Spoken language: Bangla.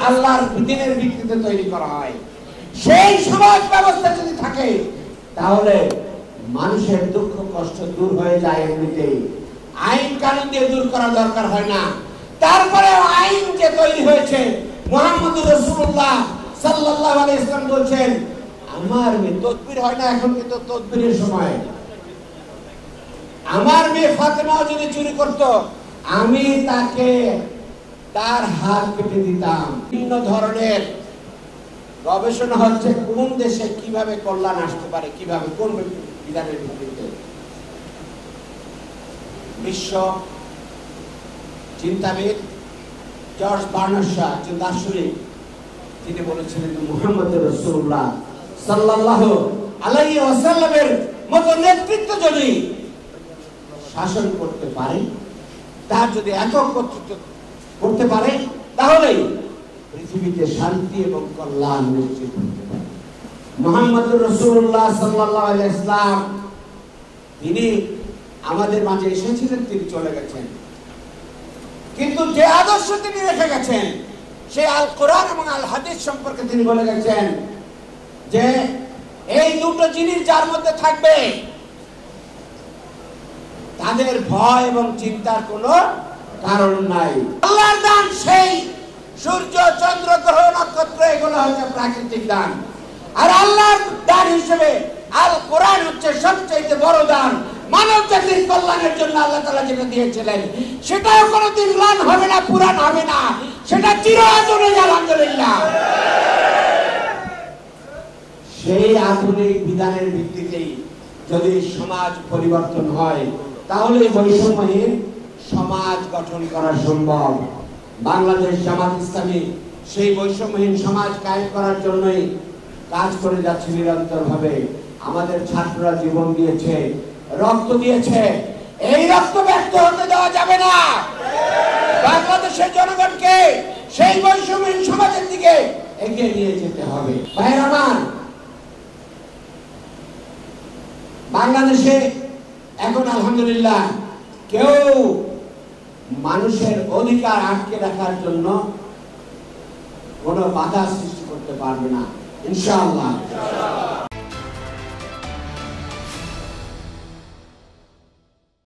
আল্লাহর দ্বীনের ভিত্তিতে তৈরি করা হয়। সেই সমাজ ব্যবস্থা যদি থাকে তাহলে মানুষের দুঃখ কষ্ট দূর হয়ে যায় এমনিতেই, আইন কানুন দিয়ে দূর করা দরকার হয় না। তারপরে আইন যে তৈরি হয়েছে, মুহাম্মদুর রাসূলুল্লাহ সাল্লাল্লাহু আলাইহি ওয়াসাল্লাম বলছেন, আমার মেয়ে তদবির হয় না, এখন কিন্তু তদবিরের সময়। আমার মেয়ে ফাতেমা যদি চুরি করত, আমি তাকে তার হাত কেটে দিতাম। বিভিন্ন ধরনের গবেষণা হচ্ছে কোন দেশে কিভাবে কল্যাণ আসতে পারে, কিভাবে কোন বিধানের ভিত্তিতে। বিশ্ব চিন্তাবিদ জর্জ বার্নার্ড শা, একজন দার্শনিক, তিনি বলেছিলেন মুহাম্মদ রাসূলুল্লাহ সাল্লাল্লাহু আলাইহি ওয়াসাল্লামের মতো নেতৃত্ব যদি শাসন করতে পারে, তার যদি একক কর্তৃত্ব করতে পারে, তাহলে পৃথিবীতে শান্তি এবং কল্যাণ নিশ্চিত হতে পারে। মুহাম্মদ রাসূলুল্লাহ সাল্লাল্লাহু আলাইহি ওয়াসাল্লাম তিনি আমাদের মাঝে এসেছিলেন, তিনি চলে গেছেন, কিন্তু যে আদর্শ তিনি রেখে গেছেন সেই আল কোরআন এবং আল হাদিস সম্পর্কে তিনি বলে গেছেন যে এই দুটো জিনিস যার মধ্যে থাকবে তাদের ভয় এবং চিন্তার কোনো কারণ নাই। আল্লাহর দান সেই সূর্য, চন্দ্র, গ্রহ, নক্ষত্র, এগুলো হচ্ছে প্রাকৃতিক দান, আর আল্লাহর দান হিসেবে আল কোরআন হচ্ছে সবচেয়ে বড় দান। মানব জাতির কল্যাণের জন্য আল্লাহ তাআলা যেটা দিয়েছিলেন সেটাও কোনোদিন ম্লান হবে না, পুরান হবে না, সেটা চিরআধুনিক। আলহামদুলিল্লাহ, সেই আধুনিক বিধানের ভিত্তিতেই যদি সমাজ পরিবর্তন হয় তাহলে বৈষম্যহীন সমাজ গঠন করা সম্ভব। বাংলাদেশ জামাত ইসলামী সেই বৈষম্যহীন সমাজ কায়েম করার জন্যই কাজ করে যাচ্ছে নিরন্তরভাবে। আমাদের ছাত্ররা জীবন দিয়েছে, রক্ত দিয়েছে, এই রক্ত ব্যর্থ হতে দেওয়া যাবে না। বাংলাদেশের জনগণকে সেই বৈষম্যহীন সমাজের দিকে এগিয়ে নিয়ে যেতে হবে। ভাইয়ের আমার, বাংলাদেশে এখন আলহামদুলিল্লাহ কেউ মানুষের অধিকার আটকে রাখার জন্য কোনো বাধা সৃষ্টি করতে পারবে না, ইনশাআল্লাহ।